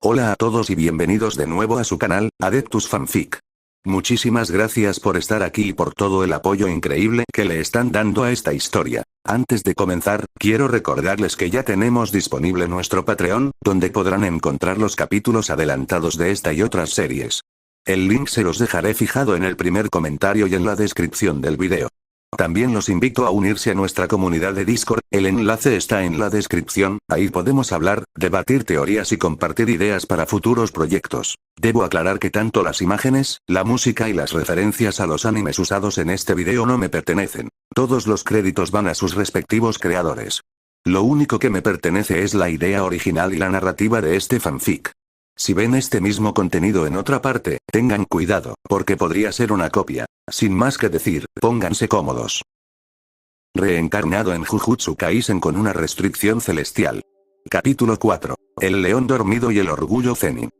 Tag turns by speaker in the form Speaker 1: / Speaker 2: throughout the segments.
Speaker 1: Hola a todos y bienvenidos de nuevo a su canal, Adeptus Fanfic. Muchísimas gracias por estar aquí y por todo el apoyo increíble que le están dando a esta historia. Antes de comenzar, quiero recordarles que ya tenemos disponible nuestro Patreon, donde podrán encontrar los capítulos adelantados de esta y otras series. El link se los dejaré fijado en el primer comentario y en la descripción del video. También los invito a unirse a nuestra comunidad de Discord, el enlace está en la descripción, ahí podemos hablar, debatir teorías y compartir ideas para futuros proyectos. Debo aclarar que tanto las imágenes, la música y las referencias a los animes usados en este video no me pertenecen. Todos los créditos van a sus respectivos creadores. Lo único que me pertenece es la idea original y la narrativa de este fanfic. Si ven este mismo contenido en otra parte, tengan cuidado, porque podría ser una copia. Sin más que decir, pónganse cómodos. Reencarnado en Jujutsu Kaisen con una restricción celestial. Capítulo 4. El león dormido y el orgullo Zenin.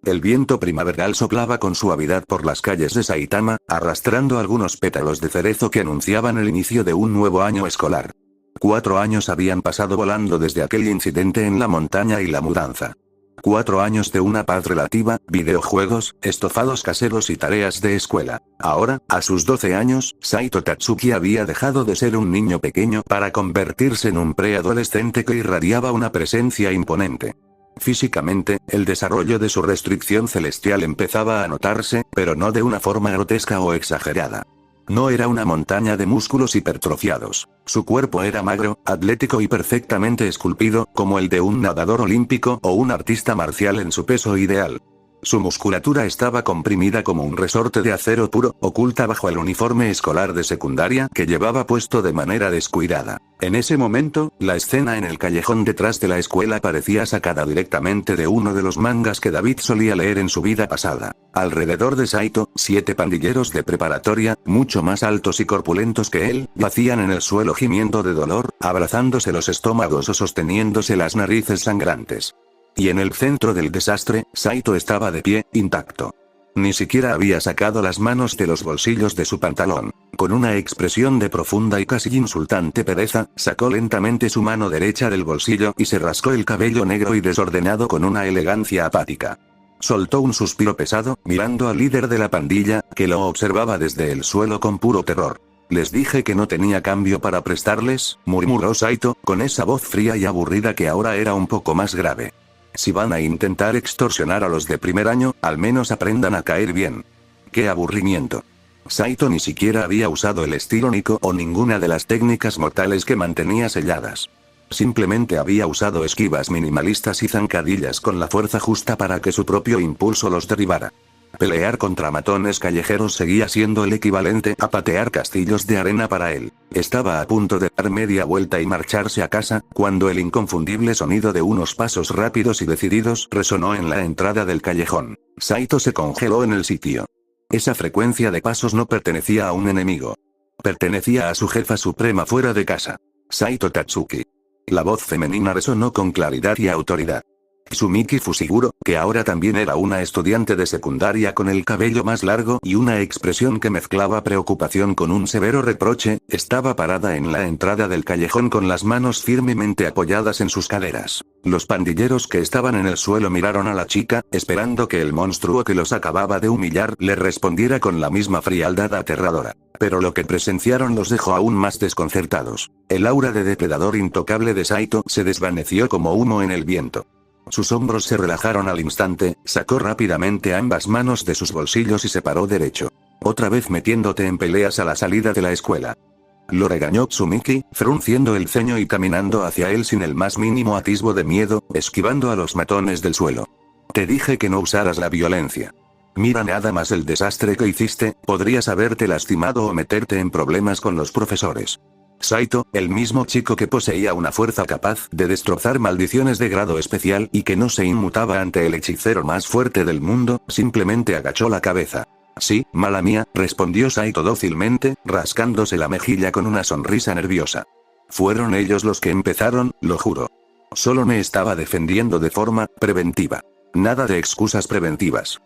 Speaker 1: El viento primaveral soplaba con suavidad por las calles de Saitama, arrastrando algunos pétalos de cerezo que anunciaban el inicio de un nuevo año escolar. 4 años habían pasado volando desde aquel incidente en la montaña y la mudanza. 4 años de una paz relativa, videojuegos, estofados caseros y tareas de escuela. Ahora, a sus 12 años, Saito Tatsuki había dejado de ser un niño pequeño para convertirse en un preadolescente que irradiaba una presencia imponente. Físicamente, el desarrollo de su restricción celestial empezaba a notarse, pero no de una forma grotesca o exagerada. No era una montaña de músculos hipertrofiados. Su cuerpo era magro, atlético y perfectamente esculpido, como el de un nadador olímpico o un artista marcial en su peso ideal. Su musculatura estaba comprimida como un resorte de acero puro, oculta bajo el uniforme escolar de secundaria que llevaba puesto de manera descuidada. En ese momento, la escena en el callejón detrás de la escuela parecía sacada directamente de uno de los mangas que David solía leer en su vida pasada. Alrededor de Saito, 7 pandilleros de preparatoria, mucho más altos y corpulentos que él, yacían en el suelo gimiendo de dolor, abrazándose los estómagos o sosteniéndose las narices sangrantes. Y en el centro del desastre, Saito estaba de pie, intacto. Ni siquiera había sacado las manos de los bolsillos de su pantalón. Con una expresión de profunda y casi insultante pereza, sacó lentamente su mano derecha del bolsillo y se rascó el cabello negro y desordenado con una elegancia apática. Soltó un suspiro pesado, mirando al líder de la pandilla, que lo observaba desde el suelo con puro terror. Les dije que no tenía cambio para prestarles, murmuró Saito, con esa voz fría y aburrida que ahora era un poco más grave. Si van a intentar extorsionar a los de primer año, al menos aprendan a caer bien. ¡Qué aburrimiento! Saito ni siquiera había usado el estilo Nico o ninguna de las técnicas mortales que mantenía selladas. Simplemente había usado esquivas minimalistas y zancadillas con la fuerza justa para que su propio impulso los derribara. Pelear contra matones callejeros seguía siendo el equivalente a patear castillos de arena para él. Estaba a punto de dar media vuelta y marcharse a casa, cuando el inconfundible sonido de unos pasos rápidos y decididos resonó en la entrada del callejón. Saito se congeló en el sitio. Esa frecuencia de pasos no pertenecía a un enemigo. Pertenecía a su jefa suprema fuera de casa. Saito Tatsuki. La voz femenina resonó con claridad y autoridad. Sumiki Fushiguro, que ahora también era una estudiante de secundaria con el cabello más largo y una expresión que mezclaba preocupación con un severo reproche, estaba parada en la entrada del callejón con las manos firmemente apoyadas en sus caderas. Los pandilleros que estaban en el suelo miraron a la chica, esperando que el monstruo que los acababa de humillar le respondiera con la misma frialdad aterradora. Pero lo que presenciaron los dejó aún más desconcertados. El aura de depredador intocable de Saito se desvaneció como humo en el viento. Sus hombros se relajaron al instante, sacó rápidamente ambas manos de sus bolsillos y se paró derecho. Otra vez metiéndote en peleas a la salida de la escuela. Lo regañó Tsumiki, frunciendo el ceño y caminando hacia él sin el más mínimo atisbo de miedo, esquivando a los matones del suelo. Te dije que no usaras la violencia. Mira nada más el desastre que hiciste, podrías haberte lastimado o meterte en problemas con los profesores. Saito, el mismo chico que poseía una fuerza capaz de destrozar maldiciones de grado especial y que no se inmutaba ante el hechicero más fuerte del mundo, simplemente agachó la cabeza. Sí, mala mía, respondió Saito dócilmente, rascándose la mejilla con una sonrisa nerviosa. Fueron ellos los que empezaron, lo juro. Solo me estaba defendiendo de forma preventiva. Nada de excusas preventivas.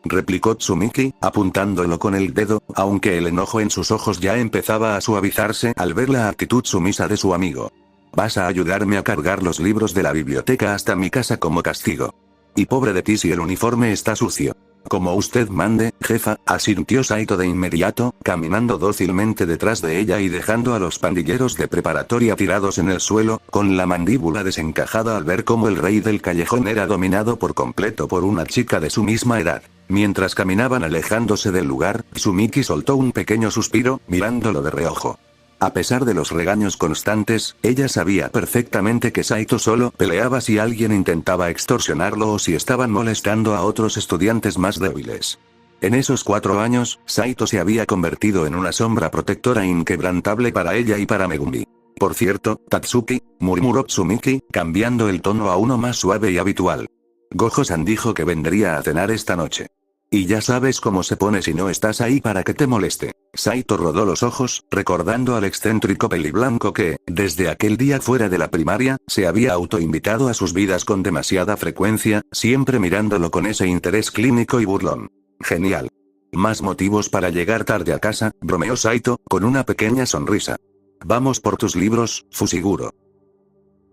Speaker 1: replicó Tsumiki, apuntándolo con el dedo, aunque el enojo en sus ojos ya empezaba a suavizarse al ver la actitud sumisa de su amigo. Vas a ayudarme a cargar los libros de la biblioteca hasta mi casa como castigo. Y pobre de ti si el uniforme está sucio. Como usted mande, jefa, asintió Saito de inmediato, caminando dócilmente detrás de ella y dejando a los pandilleros de preparatoria tirados en el suelo, con la mandíbula desencajada al ver cómo el rey del callejón era dominado por completo por una chica de su misma edad. Mientras caminaban alejándose del lugar, Sumiki soltó un pequeño suspiro, mirándolo de reojo. A pesar de los regaños constantes, ella sabía perfectamente que Saito solo peleaba si alguien intentaba extorsionarlo o si estaban molestando a otros estudiantes más débiles. En esos 4 años, Saito se había convertido en una sombra protectora inquebrantable para ella y para Megumi. Por cierto, Tatsuki, murmuró Sumiki, cambiando el tono a uno más suave y habitual. Gojo-san dijo que vendría a cenar esta noche. Y ya sabes cómo se pone si no estás ahí para que te moleste. Saito rodó los ojos, recordando al excéntrico peliblanco que, desde aquel día fuera de la primaria, se había autoinvitado a sus vidas con demasiada frecuencia, siempre mirándolo con ese interés clínico y burlón. Genial. Más motivos para llegar tarde a casa, bromeó Saito, con una pequeña sonrisa. Vamos por tus libros, Fushiguro.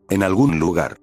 Speaker 1: En algún lugar.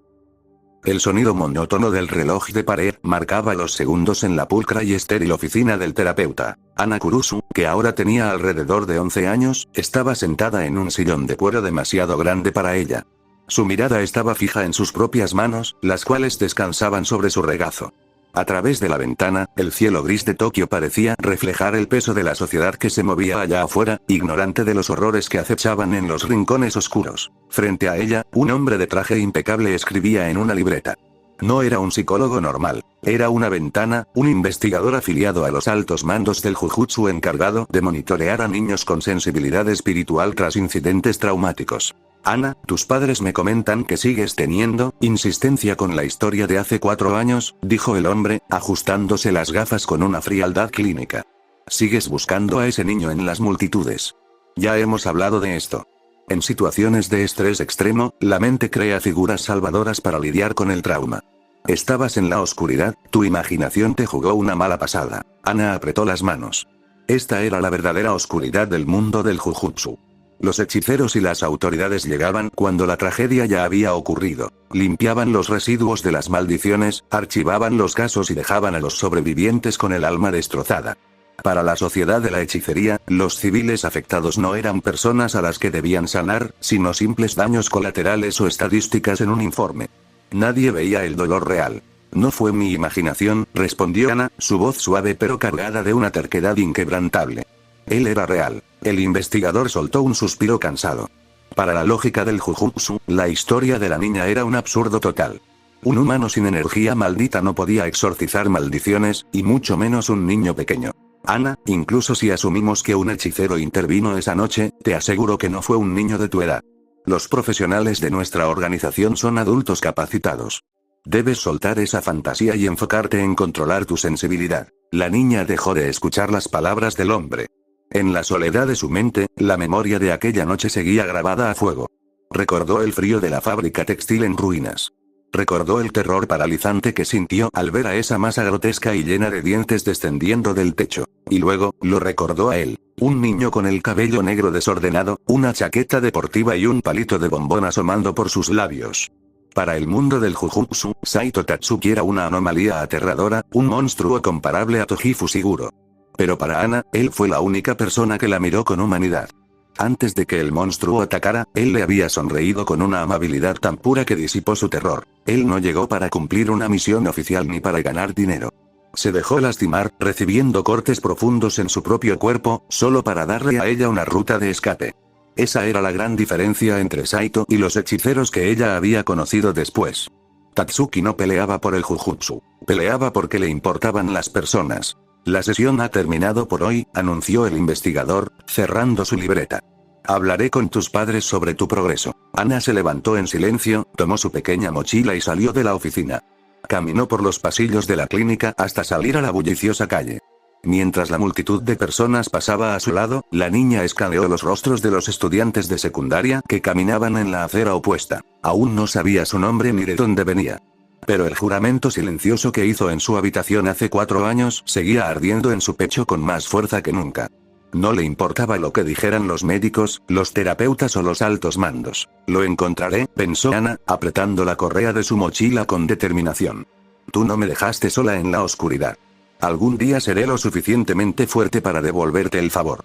Speaker 1: El sonido monótono del reloj de pared marcaba los segundos en la pulcra y estéril oficina del terapeuta. Ana Kurusu, que ahora tenía alrededor de 11 años, estaba sentada en un sillón de cuero demasiado grande para ella. Su mirada estaba fija en sus propias manos, las cuales descansaban sobre su regazo. A través de la ventana, el cielo gris de Tokio parecía reflejar el peso de la sociedad que se movía allá afuera, ignorante de los horrores que acechaban en los rincones oscuros. Frente a ella, un hombre de traje impecable escribía en una libreta. No era un psicólogo normal, era una ventana, un investigador afiliado a los altos mandos del Jujutsu encargado de monitorear a niños con sensibilidad espiritual tras incidentes traumáticos. Ana, tus padres me comentan que sigues teniendo insistencia con la historia de hace 4 años, dijo el hombre, ajustándose las gafas con una frialdad clínica. Sigues buscando a ese niño en las multitudes. Ya hemos hablado de esto. En situaciones de estrés extremo, la mente crea figuras salvadoras para lidiar con el trauma. Estabas en la oscuridad, tu imaginación te jugó una mala pasada. Ana apretó las manos. Esta era la verdadera oscuridad del mundo del Jujutsu. Los hechiceros y las autoridades llegaban cuando la tragedia ya había ocurrido. Limpiaban los residuos de las maldiciones, archivaban los casos y dejaban a los sobrevivientes con el alma destrozada. Para la sociedad de la hechicería, los civiles afectados no eran personas a las que debían sanar, sino simples daños colaterales o estadísticas en un informe. Nadie veía el dolor real. No fue mi imaginación, respondió Ana, su voz suave pero cargada de una terquedad inquebrantable. Él era real. El investigador soltó un suspiro cansado. Para la lógica del Jujutsu, la historia de la niña era un absurdo total. Un humano sin energía maldita no podía exorcizar maldiciones, y mucho menos un niño pequeño. Ana, incluso si asumimos que un hechicero intervino esa noche, te aseguro que no fue un niño de tu edad. Los profesionales de nuestra organización son adultos capacitados. Debes soltar esa fantasía y enfocarte en controlar tu sensibilidad. La niña dejó de escuchar las palabras del hombre. En la soledad de su mente, la memoria de aquella noche seguía grabada a fuego. Recordó el frío de la fábrica textil en ruinas. Recordó el terror paralizante que sintió al ver a esa masa grotesca y llena de dientes descendiendo del techo. Y luego, lo recordó a él. Un niño con el cabello negro desordenado, una chaqueta deportiva y un palito de bombón asomando por sus labios. Para el mundo del Jujutsu, Saito Tatsuki era una anomalía aterradora, un monstruo comparable a Toji Fushiguro. Pero para Ana, él fue la única persona que la miró con humanidad. Antes de que el monstruo atacara, él le había sonreído con una amabilidad tan pura que disipó su terror. Él no llegó para cumplir una misión oficial ni para ganar dinero. Se dejó lastimar, recibiendo cortes profundos en su propio cuerpo, solo para darle a ella una ruta de escape. Esa era la gran diferencia entre Saito y los hechiceros que ella había conocido después. Tatsuki no peleaba por el Jujutsu, peleaba porque le importaban las personas. La sesión ha terminado por hoy, anunció el investigador, cerrando su libreta. Hablaré con tus padres sobre tu progreso. Ana se levantó en silencio, tomó su pequeña mochila y salió de la oficina. Caminó por los pasillos de la clínica hasta salir a la bulliciosa calle. Mientras la multitud de personas pasaba a su lado, la niña escaneó los rostros de los estudiantes de secundaria que caminaban en la acera opuesta. Aún no sabía su nombre ni de dónde venía. Pero el juramento silencioso que hizo en su habitación hace 4 años seguía ardiendo en su pecho con más fuerza que nunca. No le importaba lo que dijeran los médicos, los terapeutas o los altos mandos. Lo encontraré, pensó Ana, apretando la correa de su mochila con determinación. Tú no me dejaste sola en la oscuridad. Algún día seré lo suficientemente fuerte para devolverte el favor.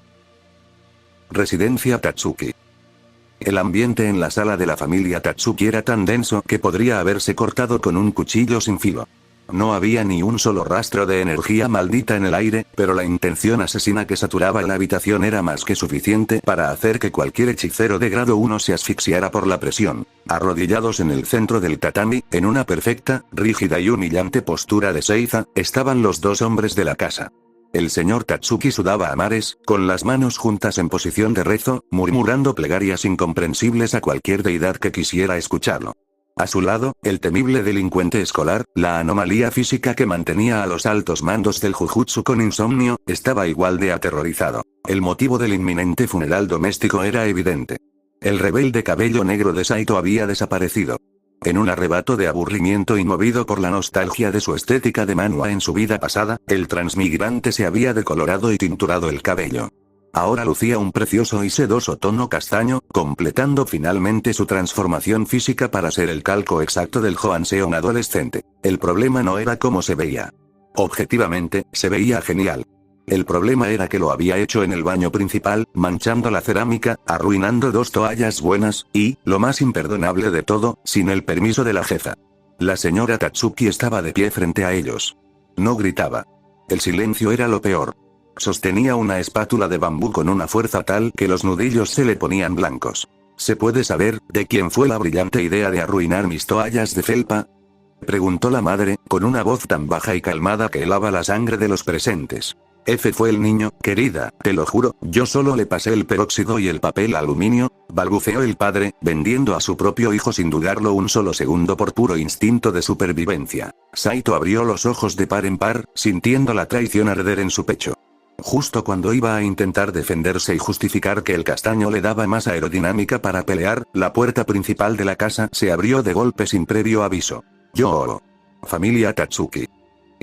Speaker 1: Residencia Tatsuki. El ambiente en la sala de la familia Tatsuki era tan denso que podría haberse cortado con un cuchillo sin filo. No había ni un solo rastro de energía maldita en el aire, pero la intención asesina que saturaba la habitación era más que suficiente para hacer que cualquier hechicero de grado 1 se asfixiara por la presión. Arrodillados en el centro del tatami, en una perfecta, rígida y humillante postura de seiza, estaban los dos hombres de la casa. El señor Tatsuki sudaba a mares, con las manos juntas en posición de rezo, murmurando plegarias incomprensibles a cualquier deidad que quisiera escucharlo. A su lado, el temible delincuente escolar, la anomalía física que mantenía a los altos mandos del Jujutsu con insomnio, estaba igual de aterrorizado. El motivo del inminente funeral doméstico era evidente. El rebelde cabello negro de Saito había desaparecido. En un arrebato de aburrimiento y movido por la nostalgia de su estética de manhwa en su vida pasada, el transmigrante se había decolorado y tinturado el cabello. Ahora lucía un precioso y sedoso tono castaño, completando finalmente su transformación física para ser el calco exacto del Joanseon adolescente. El problema no era cómo se veía. Objetivamente, se veía genial. El problema era que lo había hecho en el baño principal, manchando la cerámica, arruinando 2 toallas buenas, y, lo más imperdonable de todo, sin el permiso de la jefa. La señora Tatsuki estaba de pie frente a ellos. No gritaba. El silencio era lo peor. Sostenía una espátula de bambú con una fuerza tal que los nudillos se le ponían blancos. ¿Se puede saber de quién fue la brillante idea de arruinar mis toallas de felpa?, preguntó la madre, con una voz tan baja y calmada que helaba la sangre de los presentes. Fue el niño, querida, te lo juro, yo solo le pasé el peróxido y el papel aluminio, balbuceó el padre, vendiendo a su propio hijo sin dudarlo un solo segundo por puro instinto de supervivencia. Saito abrió los ojos de par en par, sintiendo la traición arder en su pecho. Justo cuando iba a intentar defenderse y justificar que el castaño le daba más aerodinámica para pelear, la puerta principal de la casa se abrió de golpe sin previo aviso. Yo. Familia Tatsuki.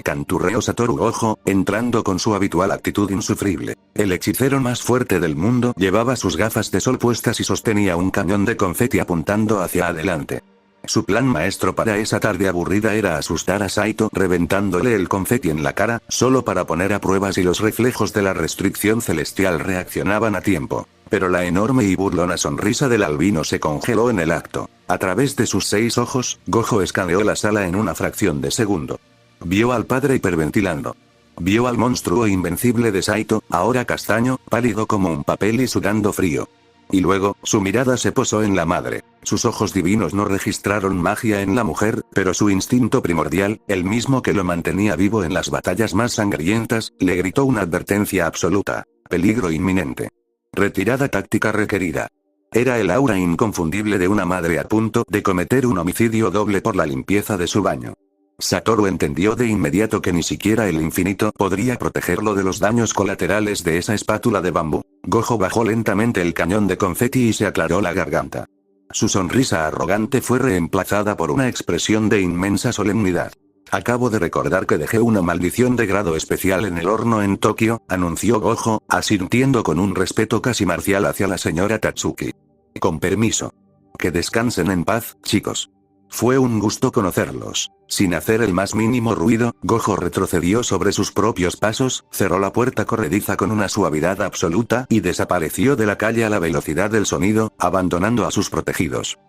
Speaker 1: Canturreó Satoru Gojo, entrando con su habitual actitud insufrible. El hechicero más fuerte del mundo llevaba sus gafas de sol puestas y sostenía un cañón de confeti apuntando hacia adelante. Su plan maestro para esa tarde aburrida era asustar a Saito reventándole el confeti en la cara, solo para poner a prueba si los reflejos de la restricción celestial reaccionaban a tiempo. Pero la enorme y burlona sonrisa del albino se congeló en el acto. A través de sus 6 ojos, Gojo escaneó la sala en una fracción de segundo. Vio al padre hiperventilando. Vio al monstruo invencible de Saito, ahora castaño, pálido como un papel y sudando frío. Y luego, su mirada se posó en la madre. Sus ojos divinos no registraron magia en la mujer, pero su instinto primordial, el mismo que lo mantenía vivo en las batallas más sangrientas, le gritó una advertencia absoluta. Peligro inminente. Retirada táctica requerida. Era el aura inconfundible de una madre a punto de cometer un homicidio doble por la limpieza de su baño. Satoru entendió de inmediato que ni siquiera el infinito podría protegerlo de los daños colaterales de esa espátula de bambú. Gojo bajó lentamente el cañón de confeti y se aclaró la garganta. Su sonrisa arrogante fue reemplazada por una expresión de inmensa solemnidad. Acabo de recordar que dejé una maldición de grado especial en el horno en Tokio, anunció Gojo, asintiendo con un respeto casi marcial hacia la señora Tatsuki. Con permiso. Que descansen en paz, chicos. Fue un gusto conocerlos. Sin hacer el más mínimo ruido, Gojo retrocedió sobre sus propios pasos, cerró la puerta corrediza con una suavidad absoluta y desapareció de la calle a la velocidad del sonido, abandonando a sus protegidos.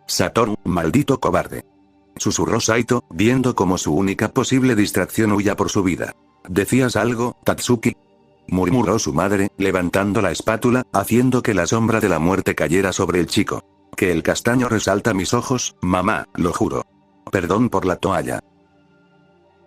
Speaker 1: Satoru, maldito cobarde. Susurró Saito, viendo como su única posible distracción huía por su vida. ¿Decías algo, Tatsuki?, murmuró su madre, levantando la espátula, haciendo que la sombra de la muerte cayera sobre el chico. Que el castaño resalta mis ojos, mamá, lo juro. Perdón por la toalla.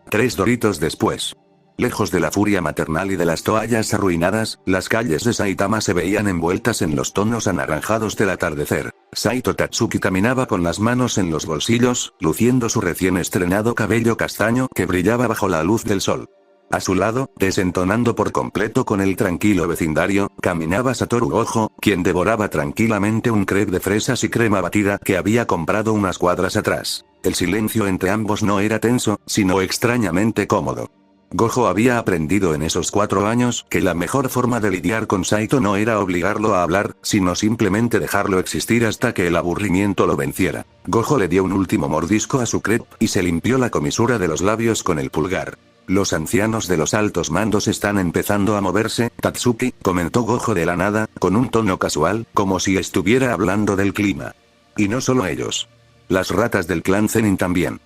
Speaker 1: 3 doritos después. Lejos de la furia maternal y de las toallas arruinadas, las calles de Saitama se veían envueltas en los tonos anaranjados del atardecer. Saito Tatsuki caminaba con las manos en los bolsillos, luciendo su recién estrenado cabello castaño que brillaba bajo la luz del sol. A su lado, desentonando por completo con el tranquilo vecindario, caminaba Satoru Gojo, quien devoraba tranquilamente un crepe de fresas y crema batida que había comprado unas cuadras atrás. El silencio entre ambos no era tenso, sino extrañamente cómodo. Gojo había aprendido en esos 4 años que la mejor forma de lidiar con Saito no era obligarlo a hablar, sino simplemente dejarlo existir hasta que el aburrimiento lo venciera. Gojo le dio un último mordisco a su crepe y se limpió la comisura de los labios con el pulgar. Los ancianos de los altos mandos están empezando a moverse, Tatsuki, comentó Gojo de la nada, con un tono casual, como si estuviera hablando del clima. Y no solo ellos. Las ratas del clan Zenin también.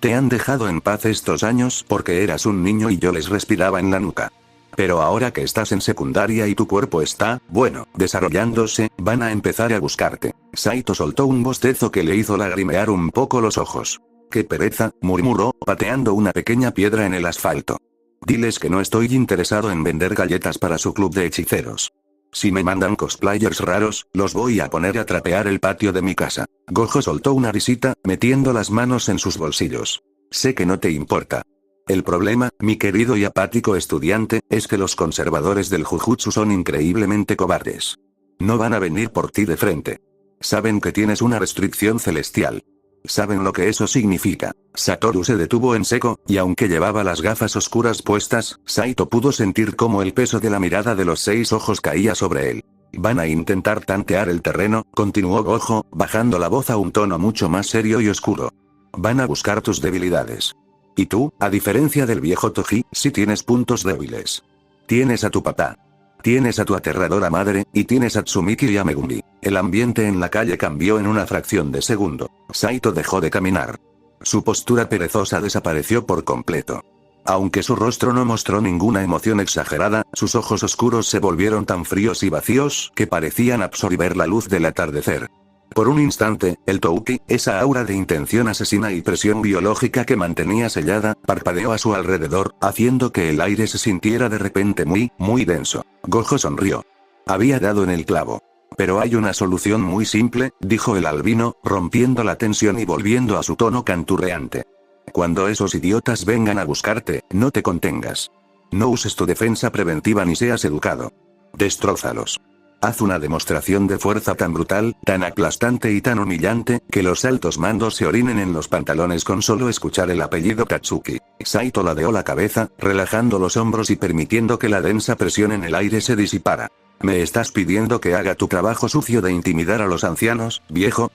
Speaker 1: Te han dejado en paz estos años porque eras un niño y yo les respiraba en la nuca. Pero ahora que estás en secundaria y tu cuerpo está, bueno, desarrollándose, van a empezar a buscarte. Saito soltó un bostezo que le hizo lagrimear un poco los ojos. ¡Qué pereza!, murmuró, pateando una pequeña piedra en el asfalto. Diles que no estoy interesado en vender galletas para su club de hechiceros. Si me mandan cosplayers raros, los voy a poner a trapear el patio de mi casa. Gojo soltó una risita, metiendo las manos en sus bolsillos. Sé que no te importa. El problema, mi querido y apático estudiante, es que los conservadores del Jujutsu son increíblemente cobardes. No van a venir por ti de frente. Saben que tienes una restricción celestial. ¿Saben lo que eso significa? Satoru se detuvo en seco, y aunque llevaba las gafas oscuras puestas, Saito pudo sentir cómo el peso de la mirada de los 6 ojos caía sobre él. Van a intentar tantear el terreno, continuó Gojo, bajando la voz a un tono mucho más serio y oscuro. Van a buscar tus debilidades. Y tú, a diferencia del viejo Toji, sí tienes puntos débiles. Tienes a tu papá. Tienes a tu aterradora madre, y tienes a Tsumiki y a Megumi. El ambiente en la calle cambió en una fracción de segundo. Saito dejó de caminar. Su postura perezosa desapareció por completo. Aunque su rostro no mostró ninguna emoción exagerada, sus ojos oscuros se volvieron tan fríos y vacíos que parecían absorber la luz del atardecer. Por un instante, el Touki, esa aura de intención asesina y presión biológica que mantenía sellada, parpadeó a su alrededor, haciendo que el aire se sintiera de repente muy denso. Gojo sonrió. Había dado en el clavo. Pero hay una solución muy simple, dijo el albino, rompiendo la tensión y volviendo a su tono canturreante. Cuando esos idiotas vengan a buscarte, no te contengas. No uses tu defensa preventiva ni seas educado. Destrózalos. Haz una demostración de fuerza tan brutal, tan aplastante y tan humillante, que los altos mandos se orinen en los pantalones con solo escuchar el apellido Tatsuki. Saito ladeó la cabeza, relajando los hombros y permitiendo que la densa presión en el aire se disipara. ¿Me estás pidiendo que haga tu trabajo sucio de intimidar a los ancianos, viejo?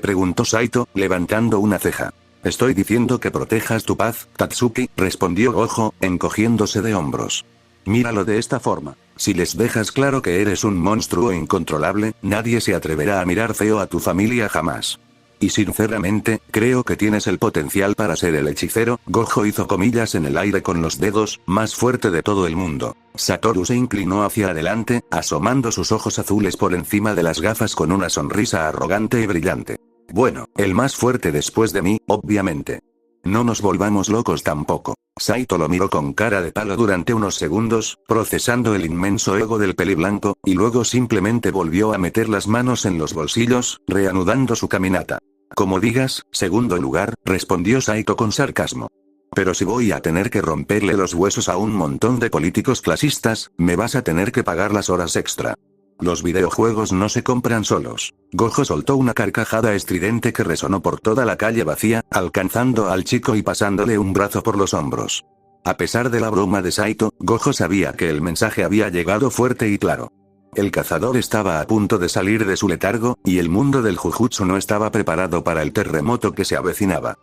Speaker 1: Preguntó Saito, levantando una ceja. Estoy diciendo que protejas tu paz, Tatsuki, respondió Gojo, encogiéndose de hombros. Míralo de esta forma. Si les dejas claro que eres un monstruo incontrolable, nadie se atreverá a mirar feo a tu familia jamás. Y sinceramente, creo que tienes el potencial para ser el hechicero. Gojo hizo comillas en el aire con los dedos, más fuerte de todo el mundo. Satoru se inclinó hacia adelante, asomando sus ojos azules por encima de las gafas con una sonrisa arrogante y brillante. Bueno, el más fuerte después de mí, obviamente. No nos volvamos locos tampoco. Saito lo miró con cara de palo durante unos segundos, procesando el inmenso ego del peliblanco, y luego simplemente volvió a meter las manos en los bolsillos, reanudando su caminata. Como digas, segundo lugar, respondió Saito con sarcasmo. Pero si voy a tener que romperle los huesos a un montón de políticos clasistas, me vas a tener que pagar las horas extra. Los videojuegos no se compran solos. Gojo soltó una carcajada estridente que resonó por toda la calle vacía, alcanzando al chico y pasándole un brazo por los hombros. A pesar de la broma de Saito, Gojo sabía que el mensaje había llegado fuerte y claro. El cazador estaba a punto de salir de su letargo, y el mundo del Jujutsu no estaba preparado para el terremoto que se avecinaba.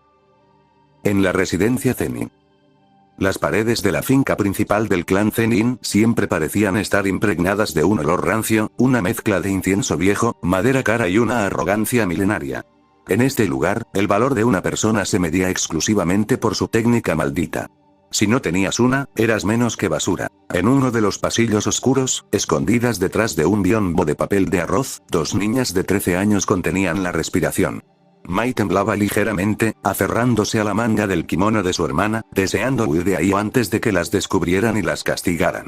Speaker 1: En la residencia Zenin. Las paredes de la finca principal del clan Zenin siempre parecían estar impregnadas de un olor rancio, una mezcla de incienso viejo, madera cara y una arrogancia milenaria. En este lugar, el valor de una persona se medía exclusivamente por su técnica maldita. Si no tenías una, eras menos que basura. En uno de los pasillos oscuros, escondidas detrás de un biombo de papel de arroz, 2 niñas de 13 años contenían la respiración. Mai temblaba ligeramente, aferrándose a la manga del kimono de su hermana, deseando huir de ahí antes de que las descubrieran y las castigaran.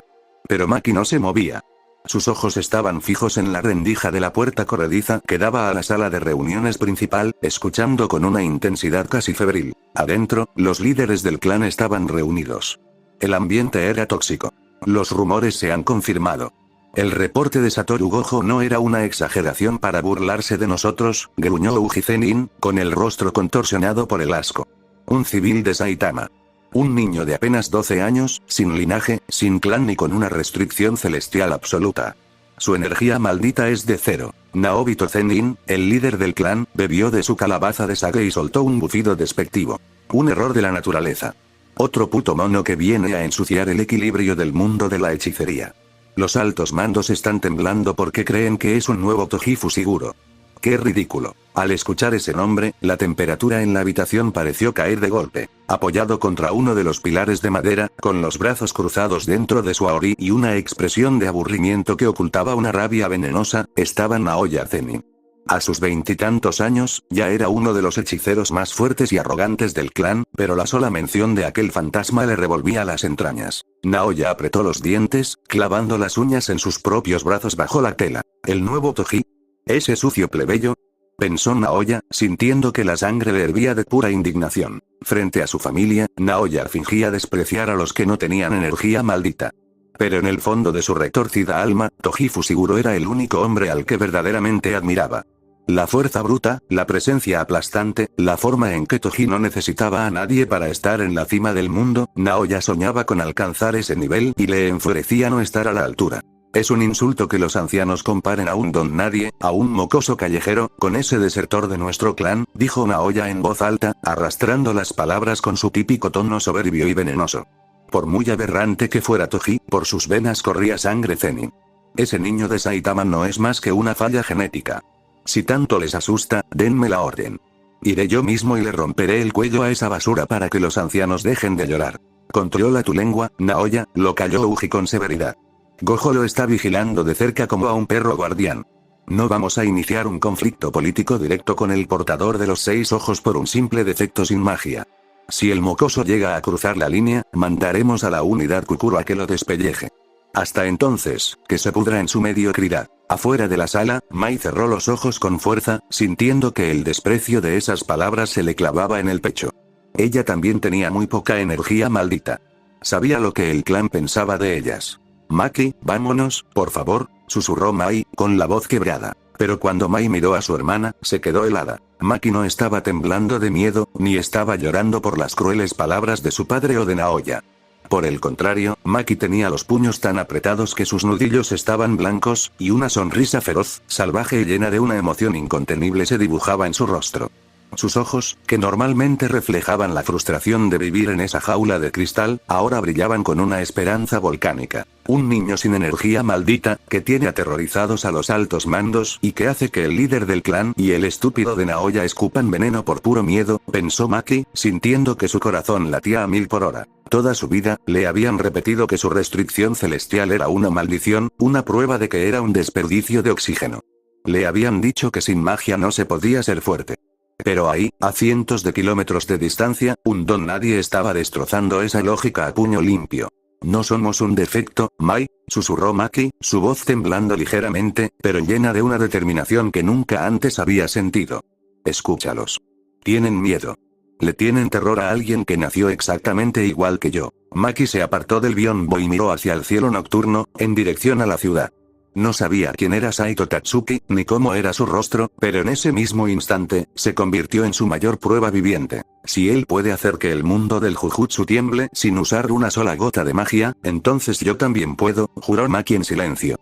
Speaker 1: Pero Maki no se movía. Sus ojos estaban fijos en la rendija de la puerta corrediza que daba a la sala de reuniones principal, escuchando con una intensidad casi febril. Adentro, los líderes del clan estaban reunidos. El ambiente era tóxico. Los rumores se han confirmado. El reporte de Satoru Gojo no era una exageración para burlarse de nosotros, gruñó Uji Zenin, con el rostro contorsionado por el asco. Un civil de Saitama. Un niño de apenas 12 años, sin linaje, sin clan ni con una restricción celestial absoluta. Su energía maldita es de cero. Naobito Zenin, el líder del clan, bebió de su calabaza de sake y soltó un bufido despectivo. Un error de la naturaleza. Otro puto mono que viene a ensuciar el equilibrio del mundo de la hechicería. Los altos mandos están temblando porque creen que es un nuevo Toji Fushiguro. ¡Qué ridículo! Al escuchar ese nombre, la temperatura en la habitación pareció caer de golpe. Apoyado contra uno de los pilares de madera, con los brazos cruzados dentro de su aori y una expresión de aburrimiento que ocultaba una rabia venenosa, estaba Naoya Zenin. A sus 20 y tantos años, ya era uno de los hechiceros más fuertes y arrogantes del clan, pero la sola mención de aquel fantasma le revolvía las entrañas. Naoya apretó los dientes, clavando las uñas en sus propios brazos bajo la tela. ¿El nuevo Toji? ¿Ese sucio plebeyo? Pensó Naoya, sintiendo que la sangre le hervía de pura indignación. Frente a su familia, Naoya fingía despreciar a los que no tenían energía maldita. Pero en el fondo de su retorcida alma, Toji Fushiguro era el único hombre al que verdaderamente admiraba. La fuerza bruta, la presencia aplastante, la forma en que Toji no necesitaba a nadie para estar en la cima del mundo, Naoya soñaba con alcanzar ese nivel y le enfurecía no estar a la altura. Es un insulto que los ancianos comparen a un don nadie, a un mocoso callejero, con ese desertor de nuestro clan, dijo Naoya en voz alta, arrastrando las palabras con su típico tono soberbio y venenoso. Por muy aberrante que fuera Toji, por sus venas corría sangre Zenin. Ese niño de Saitama no es más que una falla genética. Si tanto les asusta, denme la orden. Iré yo mismo y le romperé el cuello a esa basura para que los ancianos dejen de llorar. Controla tu lengua, Naoya, lo calló Uji con severidad. Gojo lo está vigilando de cerca como a un perro guardián. No vamos a iniciar un conflicto político directo con el portador de los 6 ojos por un simple defecto sin magia. Si el mocoso llega a cruzar la línea, mandaremos a la unidad Kukuro a que lo despelleje. Hasta entonces, que se pudra en su mediocridad. Afuera de la sala, Mai cerró los ojos con fuerza, sintiendo que el desprecio de esas palabras se le clavaba en el pecho. Ella también tenía muy poca energía maldita. Sabía lo que el clan pensaba de ellas. Maki, vámonos, por favor, susurró Mai, con la voz quebrada. Pero cuando Mai miró a su hermana, se quedó helada. Maki no estaba temblando de miedo, ni estaba llorando por las crueles palabras de su padre o de Naoya. Por el contrario, Maki tenía los puños tan apretados que sus nudillos estaban blancos, y una sonrisa feroz, salvaje y llena de una emoción incontenible se dibujaba en su rostro. Sus ojos, que normalmente reflejaban la frustración de vivir en esa jaula de cristal, ahora brillaban con una esperanza volcánica. Un niño sin energía maldita, que tiene aterrorizados a los altos mandos y que hace que el líder del clan y el estúpido de Naoya escupan veneno por puro miedo, pensó Maki, sintiendo que su corazón latía a 1000 por hora. Toda su vida, le habían repetido que su restricción celestial era una maldición, una prueba de que era un desperdicio de oxígeno. Le habían dicho que sin magia no se podía ser fuerte. Pero ahí, a cientos de kilómetros de distancia, un don nadie estaba destrozando esa lógica a puño limpio. No somos un defecto, Mai, susurró Maki, su voz temblando ligeramente, pero llena de una determinación que nunca antes había sentido. Escúchalos. Tienen miedo. Le tienen terror a alguien que nació exactamente igual que yo. Maki se apartó del biombo y miró hacia el cielo nocturno, en dirección a la ciudad. No sabía quién era Saito Tatsuki, ni cómo era su rostro, pero en ese mismo instante, se convirtió en su mayor prueba viviente. Si él puede hacer que el mundo del Jujutsu tiemble sin usar una sola gota de magia, entonces yo también puedo, juró Maki en silencio.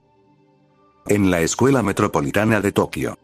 Speaker 1: En la escuela metropolitana de Tokio.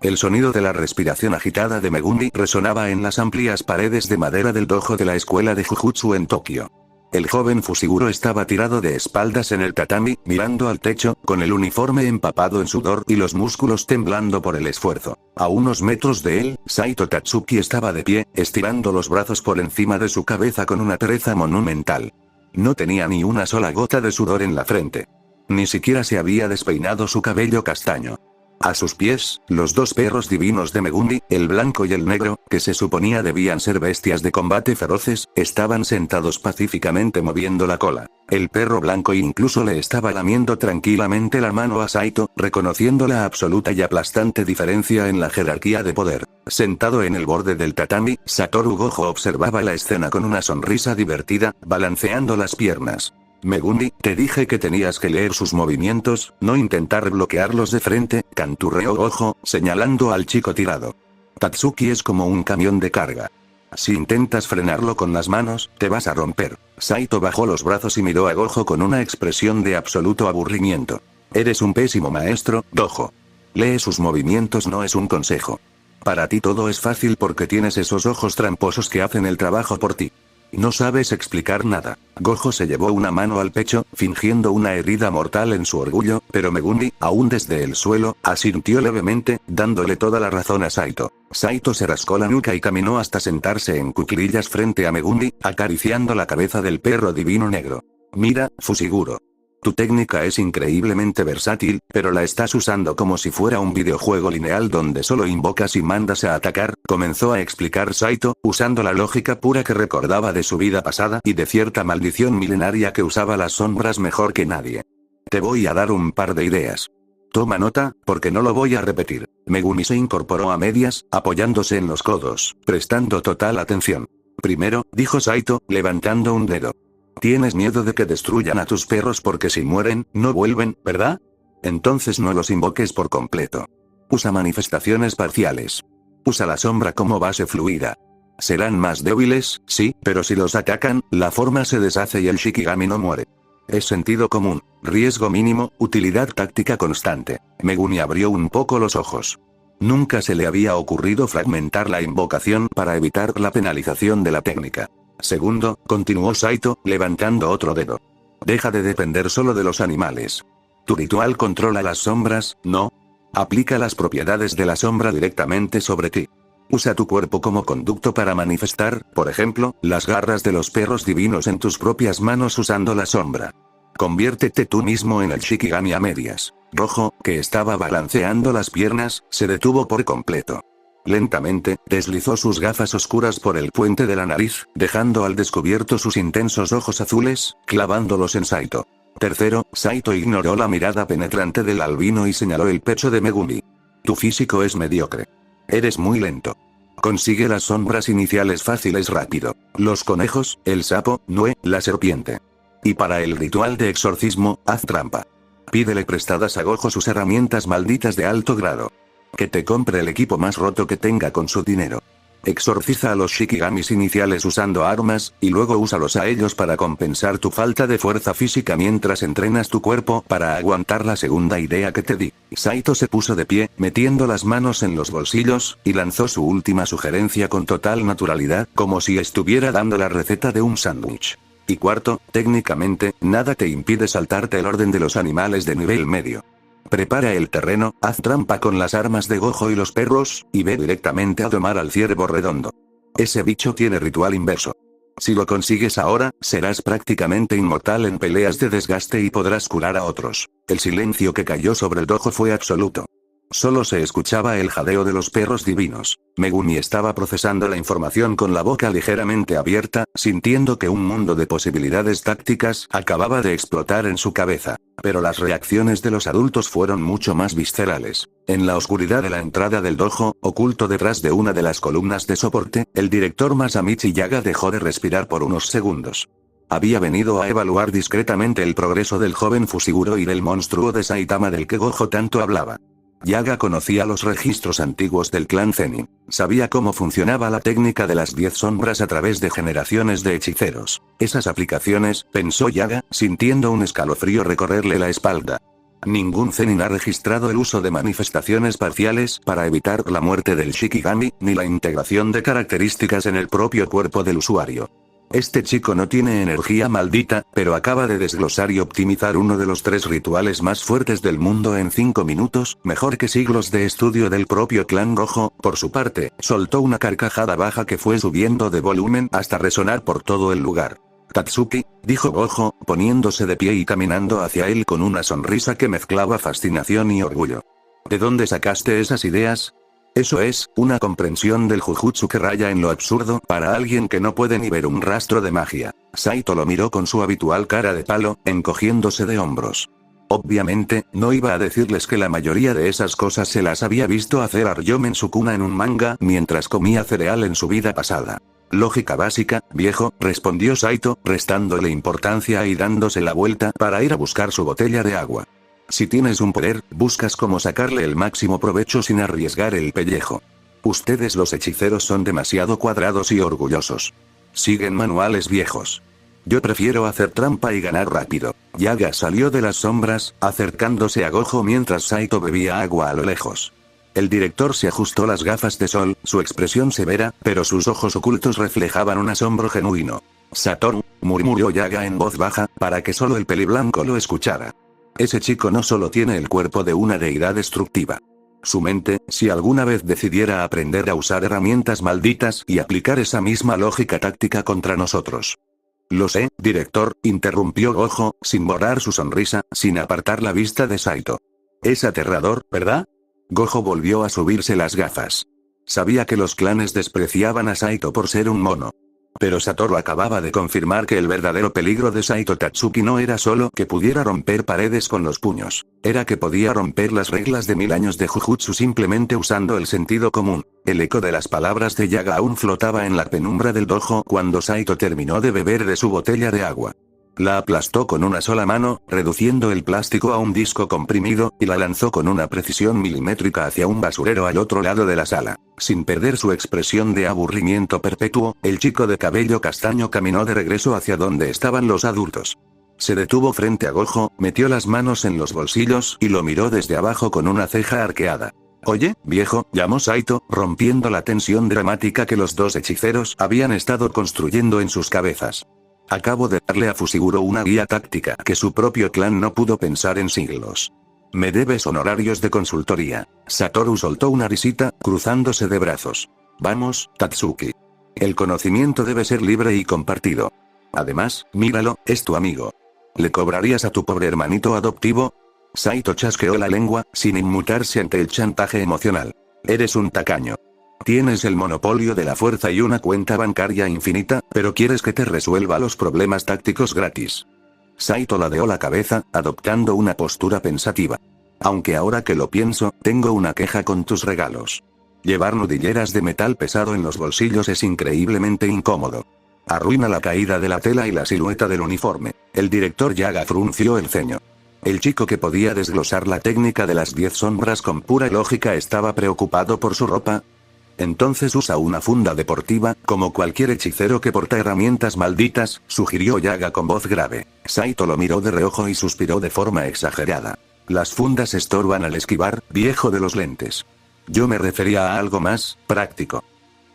Speaker 1: El sonido de la respiración agitada de Megumi resonaba en las amplias paredes de madera del dojo de la escuela de Jujutsu en Tokio. El joven Fushiguro estaba tirado de espaldas en el tatami, mirando al techo, con el uniforme empapado en sudor y los músculos temblando por el esfuerzo. A unos metros de él, Saito Tatsuki estaba de pie, estirando los brazos por encima de su cabeza con una pereza monumental. No tenía ni una sola gota de sudor en la frente. Ni siquiera se había despeinado su cabello castaño. A sus pies, los 2 perros divinos de Megumi, el blanco y el negro, que se suponía debían ser bestias de combate feroces, estaban sentados pacíficamente moviendo la cola. El perro blanco incluso le estaba lamiendo tranquilamente la mano a Saito, reconociendo la absoluta y aplastante diferencia en la jerarquía de poder. Sentado en el borde del tatami, Satoru Gojo observaba la escena con una sonrisa divertida, balanceando las piernas. Megumi, te dije que tenías que leer sus movimientos, no intentar bloquearlos de frente, canturreó Gojo, señalando al chico tirado. Tatsuki es como un camión de carga. Si intentas frenarlo con las manos, te vas a romper. Saito bajó los brazos y miró a Gojo con una expresión de absoluto aburrimiento. Eres un pésimo maestro, Gojo. Lee sus movimientos, no es un consejo. Para ti todo es fácil porque tienes esos ojos tramposos que hacen el trabajo por ti. No sabes explicar nada. Gojo se llevó una mano al pecho, fingiendo una herida mortal en su orgullo, pero Megumi, aún desde el suelo, asintió levemente, dándole toda la razón a Saito. Saito se rascó la nuca y caminó hasta sentarse en cuclillas frente a Megumi, acariciando la cabeza del perro divino negro. Mira, Fushiguro. Tu técnica es increíblemente versátil, pero la estás usando como si fuera un videojuego lineal donde solo invocas y mandas a atacar, comenzó a explicar Saito, usando la lógica pura que recordaba de su vida pasada y de cierta maldición milenaria que usaba las sombras mejor que nadie. Te voy a dar un par de ideas. Toma nota, porque no lo voy a repetir. Megumi se incorporó a medias, apoyándose en los codos, prestando total atención. Primero, dijo Saito, levantando un dedo. Tienes miedo de que destruyan a tus perros porque si mueren, no vuelven, ¿verdad? Entonces no los invoques por completo. Usa manifestaciones parciales. Usa la sombra como base fluida. Serán más débiles, sí, pero si los atacan, la forma se deshace y el Shikigami no muere. Es sentido común, riesgo mínimo, utilidad táctica constante. Megumi abrió un poco los ojos. Nunca se le había ocurrido fragmentar la invocación para evitar la penalización de la técnica. Segundo, continuó Saito, levantando otro dedo. Deja de depender solo de los animales. Tu ritual controla las sombras, ¿no? Aplica las propiedades de la sombra directamente sobre ti. Usa tu cuerpo como conducto para manifestar, por ejemplo, las garras de los perros divinos en tus propias manos usando la sombra. Conviértete tú mismo en el Shikigami a medias. Rojo, que estaba balanceando las piernas, se detuvo por completo. Lentamente, deslizó sus gafas oscuras por el puente de la nariz, dejando al descubierto sus intensos ojos azules, clavándolos en Saito. Tercero, Saito ignoró la mirada penetrante del albino y señaló el pecho de Megumi. Tu físico es mediocre. Eres muy lento. Consigue las sombras iniciales fáciles rápido. Los conejos, el sapo, Nue, la serpiente. Y para el ritual de exorcismo, haz trampa. Pídele prestadas a Gojo sus herramientas malditas de alto grado. Que te compre el equipo más roto que tenga con su dinero. Exorciza a los Shikigamis iniciales usando armas, y luego úsalos a ellos para compensar tu falta de fuerza física mientras entrenas tu cuerpo para aguantar la segunda idea que te di. Saito se puso de pie, metiendo las manos en los bolsillos, y lanzó su última sugerencia con total naturalidad, como si estuviera dando la receta de un sándwich. Y cuarto, técnicamente, nada te impide saltarte el orden de los animales de nivel medio. Prepara el terreno, haz trampa con las armas de Gojo y los perros, y ve directamente a domar al ciervo redondo. Ese bicho tiene ritual inverso. Si lo consigues ahora, serás prácticamente inmortal en peleas de desgaste y podrás curar a otros. El silencio que cayó sobre el dojo fue absoluto. Solo se escuchaba el jadeo de los perros divinos. Megumi estaba procesando la información con la boca ligeramente abierta, sintiendo que un mundo de posibilidades tácticas acababa de explotar en su cabeza. Pero las reacciones de los adultos fueron mucho más viscerales. En la oscuridad de la entrada del dojo, oculto detrás de una de las columnas de soporte, el director Masamichi Yaga dejó de respirar por unos segundos. Había venido a evaluar discretamente el progreso del joven Fushiguro y del monstruo de Saitama del que Gojo tanto hablaba. Yaga conocía los registros antiguos del clan Zenin. Sabía cómo funcionaba la técnica de las 10 sombras a través de generaciones de hechiceros. Esas aplicaciones, pensó Yaga, sintiendo un escalofrío recorrerle la espalda. Ningún Zenin ha registrado el uso de manifestaciones parciales para evitar la muerte del Shikigami, ni la integración de características en el propio cuerpo del usuario. Este chico no tiene energía maldita, pero acaba de desglosar y optimizar uno de los 3 rituales más fuertes del mundo en 5 minutos, mejor que siglos de estudio del propio clan Gojo. Por su parte, soltó una carcajada baja que fue subiendo de volumen hasta resonar por todo el lugar. Tatsuki, dijo Gojo, poniéndose de pie y caminando hacia él con una sonrisa que mezclaba fascinación y orgullo. ¿De dónde sacaste esas ideas? Eso es, una comprensión del jujutsu que raya en lo absurdo para alguien que no puede ni ver un rastro de magia. Saito lo miró con su habitual cara de palo, encogiéndose de hombros. Obviamente, no iba a decirles que la mayoría de esas cosas se las había visto hacer Aryomen Sukuna en un manga mientras comía cereal en su vida pasada. Lógica básica, viejo, respondió Saito, restándole importancia y dándose la vuelta para ir a buscar su botella de agua. Si tienes un poder, buscas cómo sacarle el máximo provecho sin arriesgar el pellejo. Ustedes los hechiceros son demasiado cuadrados y orgullosos. Siguen manuales viejos. Yo prefiero hacer trampa y ganar rápido. Yaga salió de las sombras, acercándose a Gojo mientras Saito bebía agua a lo lejos. El director se ajustó las gafas de sol, su expresión severa, pero sus ojos ocultos reflejaban un asombro genuino. Satoru, murmuró Yaga en voz baja, para que solo el peliblanco lo escuchara. Ese chico no solo tiene el cuerpo de una deidad destructiva. Su mente, si alguna vez decidiera aprender a usar herramientas malditas y aplicar esa misma lógica táctica contra nosotros. Lo sé, director, interrumpió Gojo, sin borrar su sonrisa, sin apartar la vista de Saito. Es aterrador, ¿verdad? Gojo volvió a subirse las gafas. Sabía que los clanes despreciaban a Saito por ser un mono. Pero Satoru acababa de confirmar que el verdadero peligro de Saito Tatsuki no era solo que pudiera romper paredes con los puños, era que podía romper las reglas de 1000 años de Jujutsu simplemente usando el sentido común. El eco de las palabras de Yaga aún flotaba en la penumbra del dojo cuando Saito terminó de beber de su botella de agua. La aplastó con una sola mano, reduciendo el plástico a un disco comprimido, y la lanzó con una precisión milimétrica hacia un basurero al otro lado de la sala. Sin perder su expresión de aburrimiento perpetuo, el chico de cabello castaño caminó de regreso hacia donde estaban los adultos. Se detuvo frente a Gojo, metió las manos en los bolsillos y lo miró desde abajo con una ceja arqueada. Oye, viejo, llamó Saito, rompiendo la tensión dramática que los dos hechiceros habían estado construyendo en sus cabezas. Acabo de darle a Fushiguro una guía táctica que su propio clan no pudo pensar en siglos. Me debes honorarios de consultoría. Satoru soltó una risita, cruzándose de brazos. Vamos, Tatsuki. El conocimiento debe ser libre y compartido. Además, míralo, es tu amigo. ¿Le cobrarías a tu pobre hermanito adoptivo? Saito chasqueó la lengua, sin inmutarse ante el chantaje emocional. Eres un tacaño. Tienes el monopolio de la fuerza y una cuenta bancaria infinita, pero quieres que te resuelva los problemas tácticos gratis. Saito ladeó la cabeza, adoptando una postura pensativa. Aunque ahora que lo pienso, tengo una queja con tus regalos. Llevar nudilleras de metal pesado en los bolsillos es increíblemente incómodo. Arruina la caída de la tela y la silueta del uniforme. El director Yaga frunció el ceño. El chico que podía desglosar la técnica de las 10 sombras con pura lógica estaba preocupado por su ropa. Entonces usa una funda deportiva, como cualquier hechicero que porta herramientas malditas, sugirió Yaga con voz grave. Saito lo miró de reojo y suspiró de forma exagerada. Las fundas estorban al esquivar, viejo de los lentes. Yo me refería a algo más, práctico.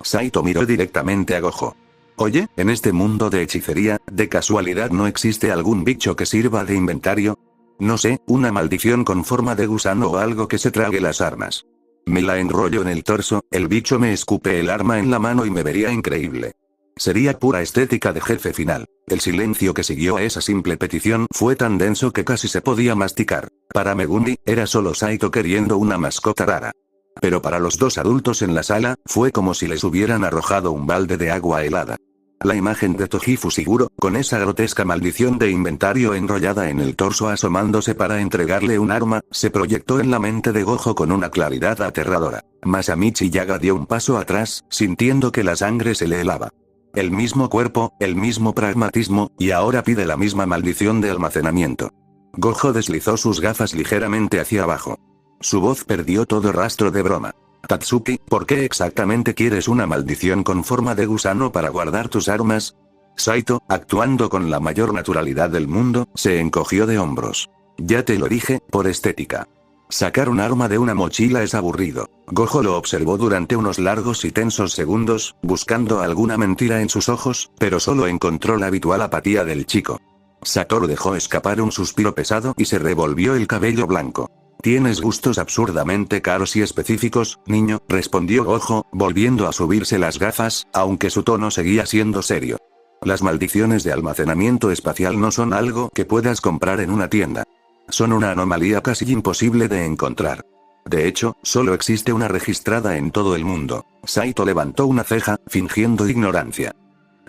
Speaker 1: Saito miró directamente a Gojo. Oye, en este mundo de hechicería, ¿de casualidad no existe algún bicho que sirva de inventario? No sé, una maldición con forma de gusano o algo que se trague las armas. Me la enrollo en el torso, el bicho me escupe el arma en la mano y me vería increíble. Sería pura estética de jefe final. El silencio que siguió a esa simple petición fue tan denso que casi se podía masticar. Para Megumi, era solo Saito queriendo una mascota rara. Pero para los dos adultos en la sala, fue como si les hubieran arrojado un balde de agua helada. La imagen de Toji Fushiguro, con esa grotesca maldición de inventario enrollada en el torso asomándose para entregarle un arma, se proyectó en la mente de Gojo con una claridad aterradora. Masamichi Yaga dio un paso atrás, sintiendo que la sangre se le helaba. El mismo cuerpo, el mismo pragmatismo, y ahora pide la misma maldición de almacenamiento. Gojo deslizó sus gafas ligeramente hacia abajo. Su voz perdió todo rastro de broma. Tatsuki, ¿por qué exactamente quieres una maldición con forma de gusano para guardar tus armas? Saito, actuando con la mayor naturalidad del mundo, se encogió de hombros. Ya te lo dije, por estética. Sacar un arma de una mochila es aburrido. Gojo lo observó durante unos largos y tensos segundos, buscando alguna mentira en sus ojos, pero solo encontró la habitual apatía del chico. Satoru dejó escapar un suspiro pesado y se revolvió el cabello blanco. Tienes gustos absurdamente caros y específicos, niño, respondió Gojo, volviendo a subirse las gafas, aunque su tono seguía siendo serio. Las maldiciones de almacenamiento espacial no son algo que puedas comprar en una tienda. Son una anomalía casi imposible de encontrar. De hecho, solo existe una registrada en todo el mundo. Saito levantó una ceja, fingiendo ignorancia.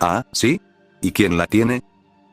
Speaker 1: ¿Ah, sí? ¿Y quién la tiene?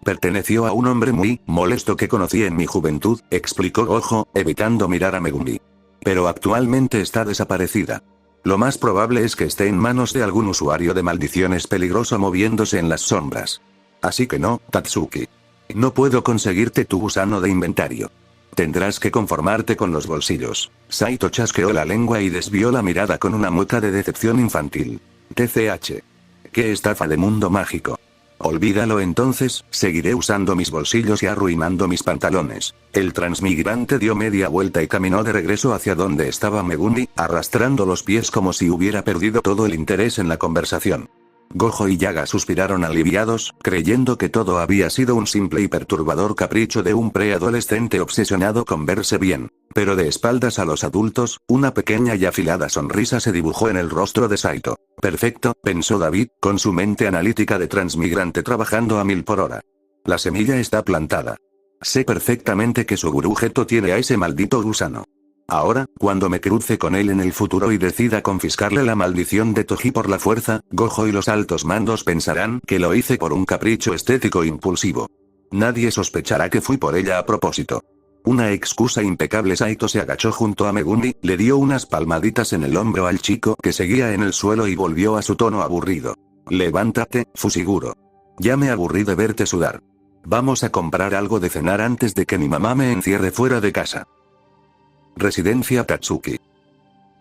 Speaker 1: Perteneció a un hombre muy molesto que conocí en mi juventud, explicó Gojo, evitando mirar a Megumi. Pero actualmente está desaparecida. Lo más probable es que esté en manos de algún usuario de maldiciones peligroso moviéndose en las sombras. Así que no, Tatsuki. No puedo conseguirte tu gusano de inventario. Tendrás que conformarte con los bolsillos. Saito chasqueó la lengua y desvió la mirada con una mueca de decepción infantil. TCH. ¡Qué estafa de mundo mágico! Olvídalo entonces, seguiré usando mis bolsillos y arruinando mis pantalones. El transmigrante dio media vuelta y caminó de regreso hacia donde estaba Megumi, arrastrando los pies como si hubiera perdido todo el interés en la conversación. Gojo y Yaga suspiraron aliviados, creyendo que todo había sido un simple y perturbador capricho de un preadolescente obsesionado con verse bien. Pero de espaldas a los adultos, una pequeña y afilada sonrisa se dibujó en el rostro de Saito. Perfecto, pensó David, con su mente analítica de transmigrante trabajando a 1000 por hora. La semilla está plantada. Sé perfectamente que su gurujeto tiene a ese maldito gusano. Ahora, cuando me cruce con él en el futuro y decida confiscarle la maldición de Toji por la fuerza, Gojo y los altos mandos pensarán que lo hice por un capricho estético impulsivo. Nadie sospechará que fui por ella a propósito. Una excusa impecable. Saito se agachó junto a Megumi, le dio unas palmaditas en el hombro al chico que seguía en el suelo y volvió a su tono aburrido. Levántate, Fushiguro. Ya me aburrí de verte sudar. Vamos a comprar algo de cenar antes de que mi mamá me encierre fuera de casa. Residencia Tatsuki.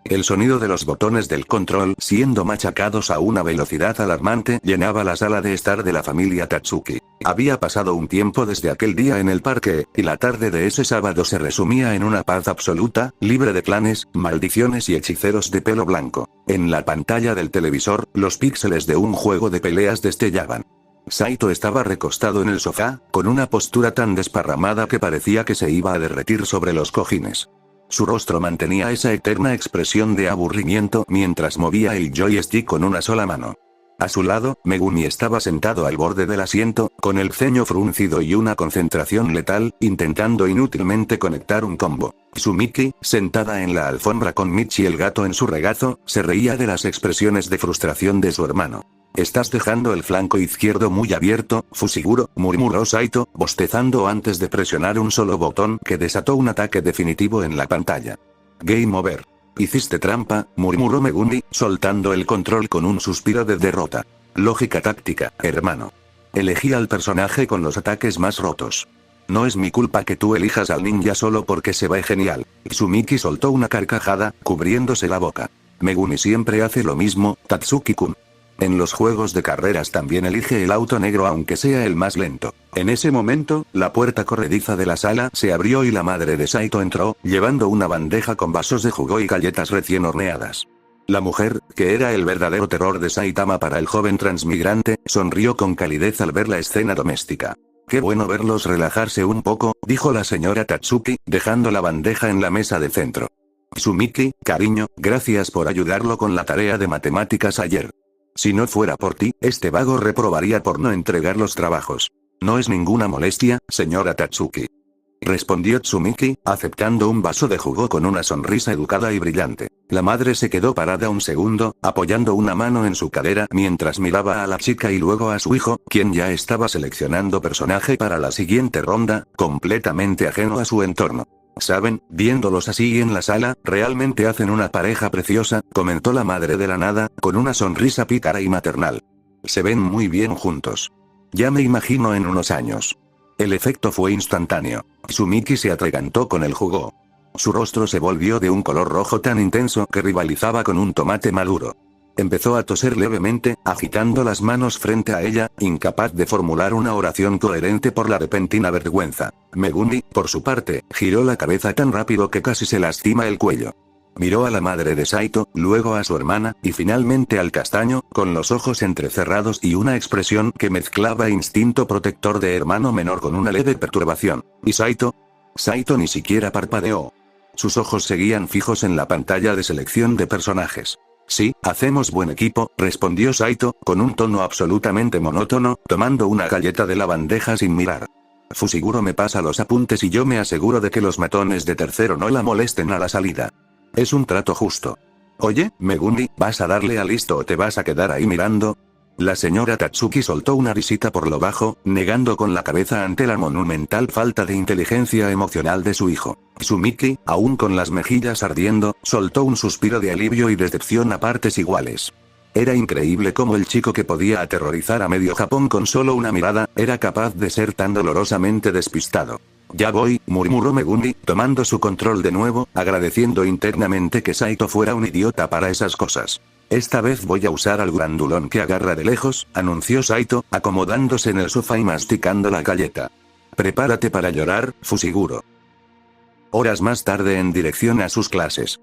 Speaker 1: El sonido de los botones del control siendo machacados a una velocidad alarmante llenaba la sala de estar de la familia Tatsuki. Había pasado un tiempo desde aquel día en el parque, y la tarde de ese sábado se resumía en una paz absoluta, libre de planes, maldiciones y hechiceros de pelo blanco. En la pantalla del televisor, los píxeles de un juego de peleas destellaban. Saito estaba recostado en el sofá, con una postura tan desparramada que parecía que se iba a derretir sobre los cojines. Su rostro mantenía esa eterna expresión de aburrimiento mientras movía el joystick con una sola mano. A su lado, Megumi estaba sentado al borde del asiento, con el ceño fruncido y una concentración letal, intentando inútilmente conectar un combo. Sumiki, sentada en la alfombra con Michi el gato en su regazo, se reía de las expresiones de frustración de su hermano. «Estás dejando el flanco izquierdo muy abierto, Fushiguro», murmuró Saito, bostezando antes de presionar un solo botón que desató un ataque definitivo en la pantalla. «Game over. Hiciste trampa», murmuró Megumi, soltando el control con un suspiro de derrota. «Lógica táctica, hermano. Elegí al personaje con los ataques más rotos. No es mi culpa que tú elijas al ninja solo porque se ve genial». Sumiki soltó una carcajada, cubriéndose la boca. «Megumi siempre hace lo mismo, Tatsuki-kun. En los juegos de carreras también elige el auto negro aunque sea el más lento». En ese momento, la puerta corrediza de la sala se abrió y la madre de Saito entró, llevando una bandeja con vasos de jugo y galletas recién horneadas. La mujer, que era el verdadero terror de Saitama para el joven transmigrante, sonrió con calidez al ver la escena doméstica. «Qué bueno verlos relajarse un poco», dijo la señora Tatsuki, dejando la bandeja en la mesa de centro. «Sumiki, cariño, gracias por ayudarlo con la tarea de matemáticas ayer. Si no fuera por ti, este vago reprobaría por no entregar los trabajos». «No es ninguna molestia, señora Tatsuki», respondió Tsumiki, aceptando un vaso de jugo con una sonrisa educada y brillante. La madre se quedó parada un segundo, apoyando una mano en su cadera mientras miraba a la chica y luego a su hijo, quien ya estaba seleccionando personaje para la siguiente ronda, completamente ajeno a su entorno. «Saben, viéndolos así en la sala, realmente hacen una pareja preciosa», comentó la madre de la nada, con una sonrisa pícara y maternal. «Se ven muy bien juntos. Ya me imagino en unos años». El efecto fue instantáneo. Sumiki se atragantó con el jugo. Su rostro se volvió de un color rojo tan intenso que rivalizaba con un tomate maduro. Empezó a toser levemente, agitando las manos frente a ella, incapaz de formular una oración coherente por la repentina vergüenza. Megumi, por su parte, giró la cabeza tan rápido que casi se lastima el cuello. Miró a la madre de Saito, luego a su hermana, y finalmente al castaño, con los ojos entrecerrados y una expresión que mezclaba instinto protector de hermano menor con una leve perturbación. ¿Y Saito? Saito ni siquiera parpadeó. Sus ojos seguían fijos en la pantalla de selección de personajes. «Sí, hacemos buen equipo», respondió Saito, con un tono absolutamente monótono, tomando una galleta de la bandeja sin mirar. «Fushiguro me pasa los apuntes y yo me aseguro de que los matones de tercero no la molesten a la salida. Es un trato justo. Oye, Megumi, ¿vas a darle a listo o te vas a quedar ahí mirando?» La señora Tatsuki soltó una risita por lo bajo, negando con la cabeza ante la monumental falta de inteligencia emocional de su hijo. Sumiki, aún con las mejillas ardiendo, soltó un suspiro de alivio y decepción a partes iguales. Era increíble cómo el chico que podía aterrorizar a medio Japón con solo una mirada, era capaz de ser tan dolorosamente despistado. Ya voy, murmuró Megumi, tomando su control de nuevo, agradeciendo internamente que Saito fuera un idiota para esas cosas. Esta vez voy a usar al grandulón que agarra de lejos, anunció Saito, acomodándose en el sofá y masticando la galleta. Prepárate para llorar, Fushiguro. Horas más tarde en dirección a sus clases.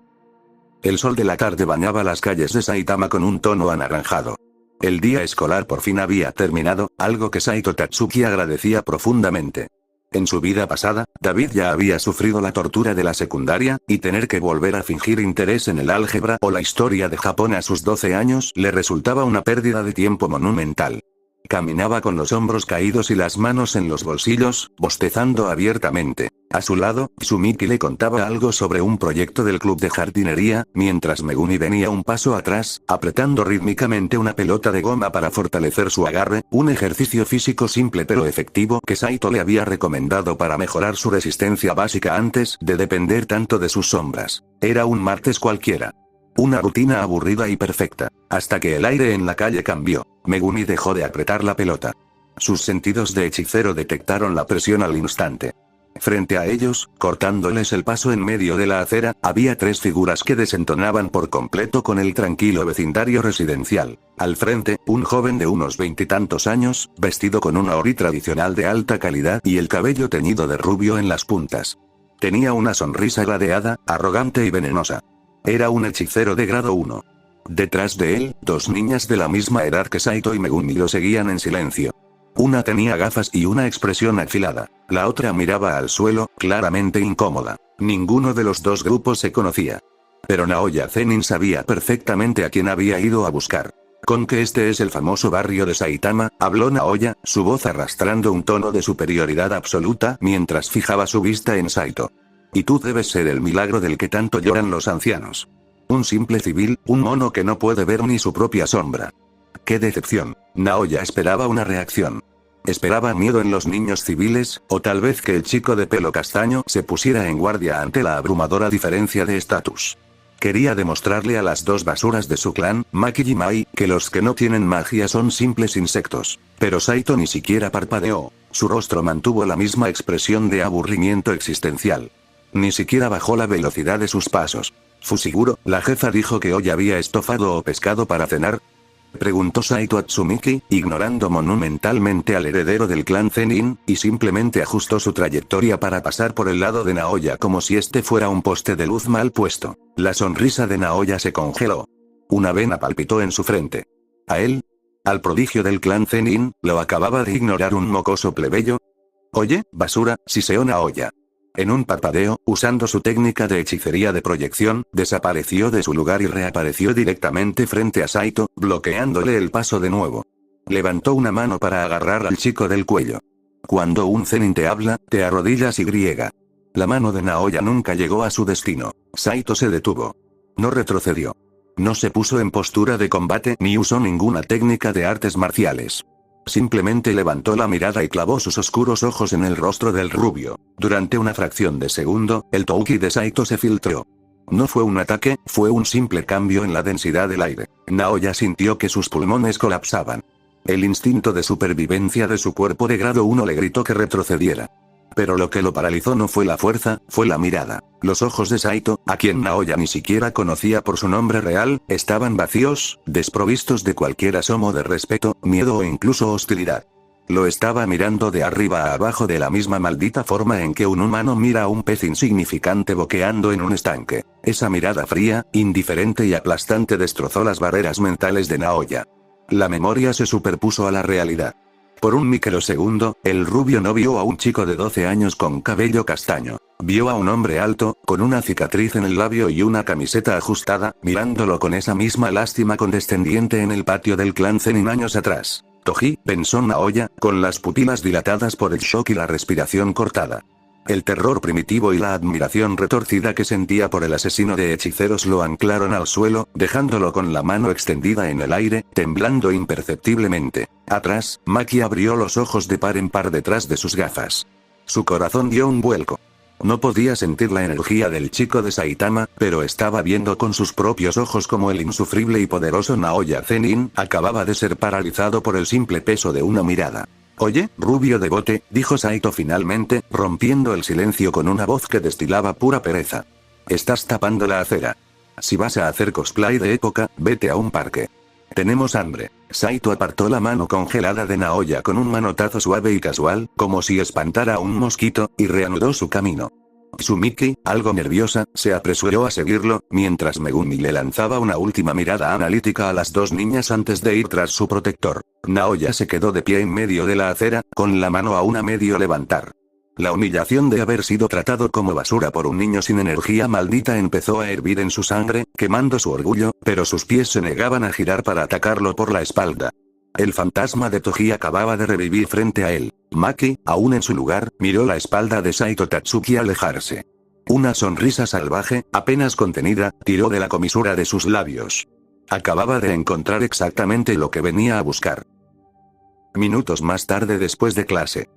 Speaker 1: El sol de la tarde bañaba las calles de Saitama con un tono anaranjado. El día escolar por fin había terminado, algo que Saito Tatsuki agradecía profundamente. En su vida pasada, David ya había sufrido la tortura de la secundaria, y tener que volver a fingir interés en el álgebra o la historia de Japón a sus 12 años le resultaba una pérdida de tiempo monumental. Caminaba con los hombros caídos y las manos en los bolsillos, bostezando abiertamente. A su lado, Sumiki le contaba algo sobre un proyecto del club de jardinería, mientras Megumi venía un paso atrás, apretando rítmicamente una pelota de goma para fortalecer su agarre, un ejercicio físico simple pero efectivo que Saito le había recomendado para mejorar su resistencia básica antes de depender tanto de sus sombras. Era un martes cualquiera. Una rutina aburrida y perfecta, hasta que el aire en la calle cambió. Megumi dejó de apretar la pelota. Sus sentidos de hechicero detectaron la presión al instante. Frente a ellos, cortándoles el paso en medio de la acera, había tres figuras que desentonaban por completo con el tranquilo vecindario residencial. Al frente, un joven de unos 20 y tantos años, vestido con una ori tradicional de alta calidad y el cabello teñido de rubio en las puntas. Tenía una sonrisa gradeada, arrogante y venenosa. Era un hechicero de grado 1. Detrás de él, dos niñas de la misma edad que Saito y Megumi lo seguían en silencio. Una tenía gafas y una expresión afilada. La otra miraba al suelo, claramente incómoda. Ninguno de los dos grupos se conocía. Pero Naoya Zenin sabía perfectamente a quién había ido a buscar. Con que este es el famoso barrio de Saitama, habló Naoya, su voz arrastrando un tono de superioridad absoluta mientras fijaba su vista en Saito. Y tú debes ser el milagro del que tanto lloran los ancianos. Un simple civil, un mono que no puede ver ni su propia sombra. ¡Qué decepción! Naoya esperaba una reacción. Esperaba miedo en los niños civiles, o tal vez que el chico de pelo castaño se pusiera en guardia ante la abrumadora diferencia de estatus. Quería demostrarle a las dos basuras de su clan, Maki y Mai, que los que no tienen magia son simples insectos. Pero Saito ni siquiera parpadeó. Su rostro mantuvo la misma expresión de aburrimiento existencial. Ni siquiera bajó la velocidad de sus pasos. Fushiguro, la jefa dijo que hoy había estofado o pescado para cenar. Preguntó Saito a Tsumiki, ignorando monumentalmente al heredero del clan Zenin, y simplemente ajustó su trayectoria para pasar por el lado de Naoya como si este fuera un poste de luz mal puesto. La sonrisa de Naoya se congeló. Una vena palpitó en su frente. ¿A él? ¿Al prodigio del clan Zenin, lo acababa de ignorar un mocoso plebeyo? Oye, basura, siseó Naoya. En un parpadeo, usando su técnica de hechicería de proyección, desapareció de su lugar y reapareció directamente frente a Saito, bloqueándole el paso de nuevo. Levantó una mano para agarrar al chico del cuello. Cuando un Zenin te habla, te arrodillas y griega. La mano de Naoya nunca llegó a su destino. Saito se detuvo. No retrocedió. No se puso en postura de combate ni usó ninguna técnica de artes marciales. Simplemente levantó la mirada y clavó sus oscuros ojos en el rostro del rubio. Durante una fracción de segundo, el Touki de Saito se filtró. No fue un ataque, fue un simple cambio en la densidad del aire. Naoya sintió que sus pulmones colapsaban. El instinto de supervivencia de su cuerpo de grado 1 le gritó que retrocediera. Pero lo que lo paralizó no fue la fuerza, fue la mirada. Los ojos de Saito, a quien Naoya ni siquiera conocía por su nombre real, estaban vacíos, desprovistos de cualquier asomo de respeto, miedo o incluso hostilidad. Lo estaba mirando de arriba a abajo de la misma maldita forma en que un humano mira a un pez insignificante boqueando en un estanque. Esa mirada fría, indiferente y aplastante destrozó las barreras mentales de Naoya. La memoria se superpuso a la realidad. Por un microsegundo, el rubio no vio a un chico de 12 años con cabello castaño. Vio a un hombre alto, con una cicatriz en el labio y una camiseta ajustada, mirándolo con esa misma lástima condescendiente en el patio del clan Zenin años atrás. Toji, pensó Naoya, con las pupilas dilatadas por el shock y la respiración cortada. El terror primitivo y la admiración retorcida que sentía por el asesino de hechiceros lo anclaron al suelo, dejándolo con la mano extendida en el aire, temblando imperceptiblemente. Atrás, Maki abrió los ojos de par en par detrás de sus gafas. Su corazón dio un vuelco. No podía sentir la energía del chico de Saitama, pero estaba viendo con sus propios ojos como el insufrible y poderoso Naoya Zenin acababa de ser paralizado por el simple peso de una mirada. Oye, rubio de bote, dijo Saito finalmente, rompiendo el silencio con una voz que destilaba pura pereza. Estás tapando la acera. Si vas a hacer cosplay de época, vete a un parque. Tenemos hambre. Saito apartó la mano congelada de Naoya con un manotazo suave y casual, como si espantara a un mosquito, y reanudó su camino. Tsumiki, algo nerviosa, se apresuró a seguirlo, mientras Megumi le lanzaba una última mirada analítica a las dos niñas antes de ir tras su protector. Naoya se quedó de pie en medio de la acera, con la mano aún a medio levantar. La humillación de haber sido tratado como basura por un niño sin energía maldita empezó a hervir en su sangre, quemando su orgullo, pero sus pies se negaban a girar para atacarlo por la espalda. El fantasma de Toji acababa de revivir frente a él. Maki, aún en su lugar, miró la espalda de Saito Tatsuki alejarse. Una sonrisa salvaje, apenas contenida, tiró de la comisura de sus labios. Acababa de encontrar exactamente lo que venía a buscar. Minutos más tarde después de clase.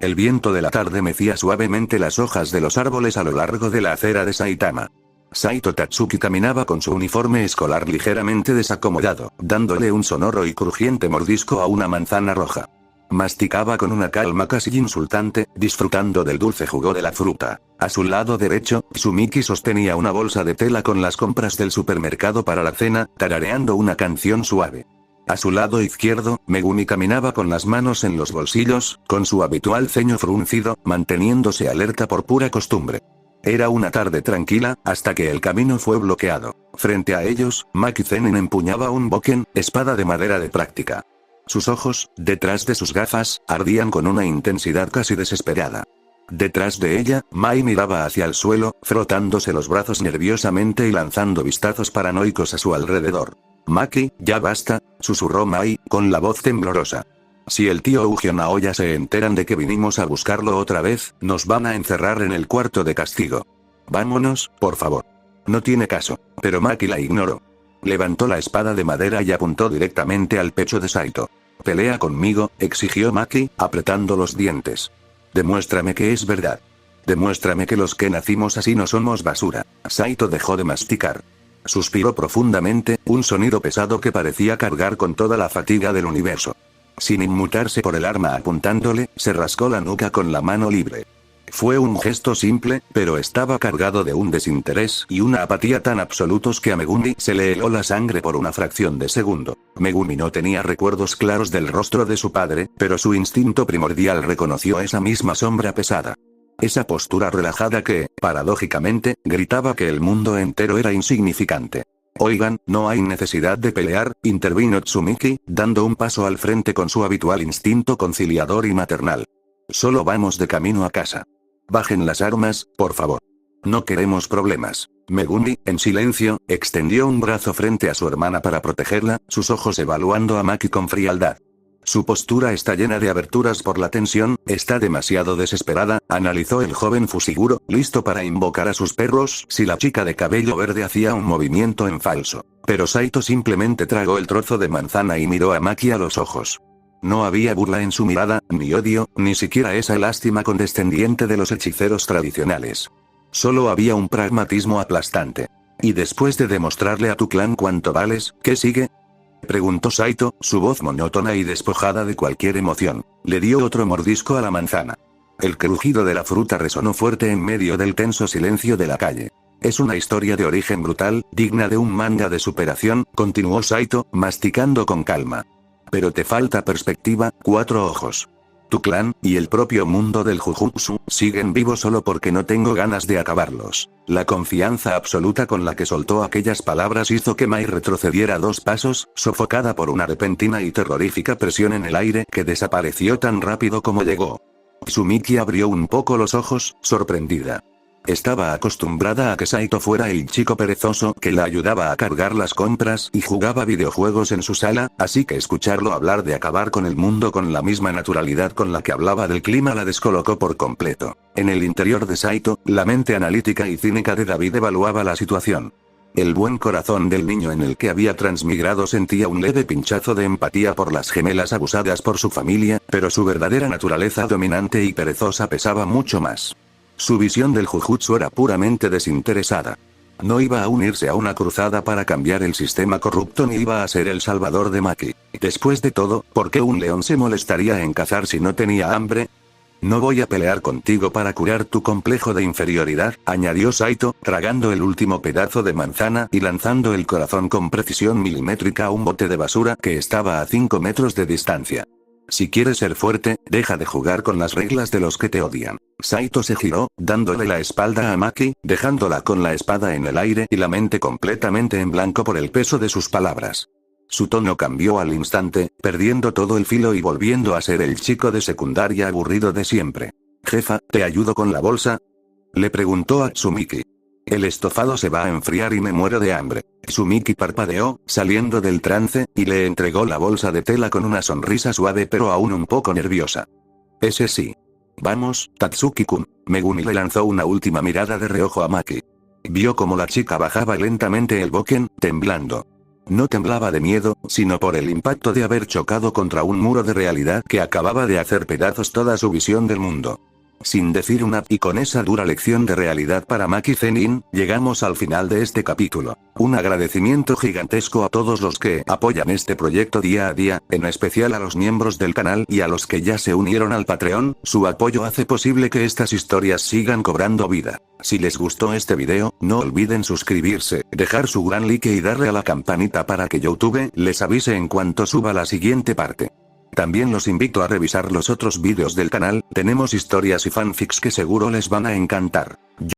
Speaker 1: El viento de la tarde mecía suavemente las hojas de los árboles a lo largo de la acera de Saitama. Saito Tatsuki caminaba con su uniforme escolar ligeramente desacomodado, dándole un sonoro y crujiente mordisco a una manzana roja. Masticaba con una calma casi insultante, disfrutando del dulce jugo de la fruta. A su lado derecho, Tsumiki sostenía una bolsa de tela con las compras del supermercado para la cena, tarareando una canción suave. A su lado izquierdo, Megumi caminaba con las manos en los bolsillos, con su habitual ceño fruncido, manteniéndose alerta por pura costumbre. Era una tarde tranquila, hasta que el camino fue bloqueado. Frente a ellos, Maki Zenin empuñaba un bokken, espada de madera de práctica. Sus ojos, detrás de sus gafas, ardían con una intensidad casi desesperada. Detrás de ella, Mai miraba hacia el suelo, frotándose los brazos nerviosamente y lanzando vistazos paranoicos a su alrededor. Maki, ya basta, susurró Mai, con la voz temblorosa. Si el tío Uji o Naoya se enteran de que vinimos a buscarlo otra vez, nos van a encerrar en el cuarto de castigo. Vámonos, por favor. No tiene caso, pero Maki la ignoró. Levantó la espada de madera y apuntó directamente al pecho de Saito. «Pelea conmigo», exigió Maki, apretando los dientes. «Demuéstrame que es verdad. Demuéstrame que los que nacimos así no somos basura». Saito dejó de masticar. Suspiró profundamente, un sonido pesado que parecía cargar con toda la fatiga del universo. Sin inmutarse por el arma apuntándole, se rascó la nuca con la mano libre. Fue un gesto simple, pero estaba cargado de un desinterés y una apatía tan absolutos que a Megumi se le heló la sangre por una fracción de segundo. Megumi no tenía recuerdos claros del rostro de su padre, pero su instinto primordial reconoció esa misma sombra pesada. Esa postura relajada que, paradójicamente, gritaba que el mundo entero era insignificante. «Oigan, no hay necesidad de pelear», intervino Tsumiki, dando un paso al frente con su habitual instinto conciliador y maternal. «Solo vamos de camino a casa. Bajen las armas, por favor. No queremos problemas». Megumi, en silencio, extendió un brazo frente a su hermana para protegerla, sus ojos evaluando a Maki con frialdad. Su postura está llena de aberturas por la tensión, está demasiado desesperada, analizó el joven Fushiguro, listo para invocar a sus perros si la chica de cabello verde hacía un movimiento en falso. Pero Saito simplemente tragó el trozo de manzana y miró a Maki a los ojos. No había burla en su mirada, ni odio, ni siquiera esa lástima condescendiente de los hechiceros tradicionales. Solo había un pragmatismo aplastante. «Y después de demostrarle a tu clan cuánto vales, ¿qué sigue?», preguntó Saito, su voz monótona y despojada de cualquier emoción. Le dio otro mordisco a la manzana. El crujido de la fruta resonó fuerte en medio del tenso silencio de la calle. «Es una historia de origen brutal, digna de un manga de superación», continuó Saito, masticando con calma. «Pero te falta perspectiva, 4 ojos. Tu clan, y el propio mundo del Jujutsu, siguen vivos solo porque no tengo ganas de acabarlos». La confianza absoluta con la que soltó aquellas palabras hizo que Mai retrocediera 2 pasos, sofocada por una repentina y terrorífica presión en el aire que desapareció tan rápido como llegó. Tsumiki abrió un poco los ojos, sorprendida. Estaba acostumbrada a que Saito fuera el chico perezoso que la ayudaba a cargar las compras y jugaba videojuegos en su sala, así que escucharlo hablar de acabar con el mundo con la misma naturalidad con la que hablaba del clima la descolocó por completo. En el interior de Saito, la mente analítica y cínica de David evaluaba la situación. El buen corazón del niño en el que había transmigrado sentía un leve pinchazo de empatía por las gemelas abusadas por su familia, pero su verdadera naturaleza dominante y perezosa pesaba mucho más. Su visión del Jujutsu era puramente desinteresada. No iba a unirse a una cruzada para cambiar el sistema corrupto ni iba a ser el salvador de Maki. Después de todo, ¿por qué un león se molestaría en cazar si no tenía hambre? No voy a pelear contigo para curar tu complejo de inferioridad, añadió Saito, tragando el último pedazo de manzana y lanzando el corazón con precisión milimétrica a un bote de basura que estaba a 5 metros de distancia. Si quieres ser fuerte, deja de jugar con las reglas de los que te odian. Saito se giró, dándole la espalda a Maki, dejándola con la espada en el aire y la mente completamente en blanco por el peso de sus palabras. Su tono cambió al instante, perdiendo todo el filo y volviendo a ser el chico de secundaria aburrido de siempre. «Jefa, ¿te ayudo con la bolsa?», le preguntó a Tsumiki. «El estofado se va a enfriar y me muero de hambre». Tsumiki parpadeó, saliendo del trance, y le entregó la bolsa de tela con una sonrisa suave pero aún un poco nerviosa. «Ese sí. Vamos, Tatsuki-kun». Megumi le lanzó una última mirada de reojo a Maki. Vio como la chica bajaba lentamente el boken, temblando. No temblaba de miedo, sino por el impacto de haber chocado contra un muro de realidad que acababa de hacer pedazos toda su visión del mundo. Sin decir una y con esa dura lección de realidad para Maki Zenin, llegamos al final de este capítulo. Un agradecimiento gigantesco a todos los que apoyan este proyecto día a día, en especial a los miembros del canal y a los que ya se unieron al Patreon. Su apoyo hace posible que estas historias sigan cobrando vida. Si les gustó este video, no olviden suscribirse, dejar su gran like y darle a la campanita para que YouTube les avise en cuanto suba la siguiente parte. También los invito a revisar los otros vídeos del canal, tenemos historias y fanfics que seguro les van a encantar.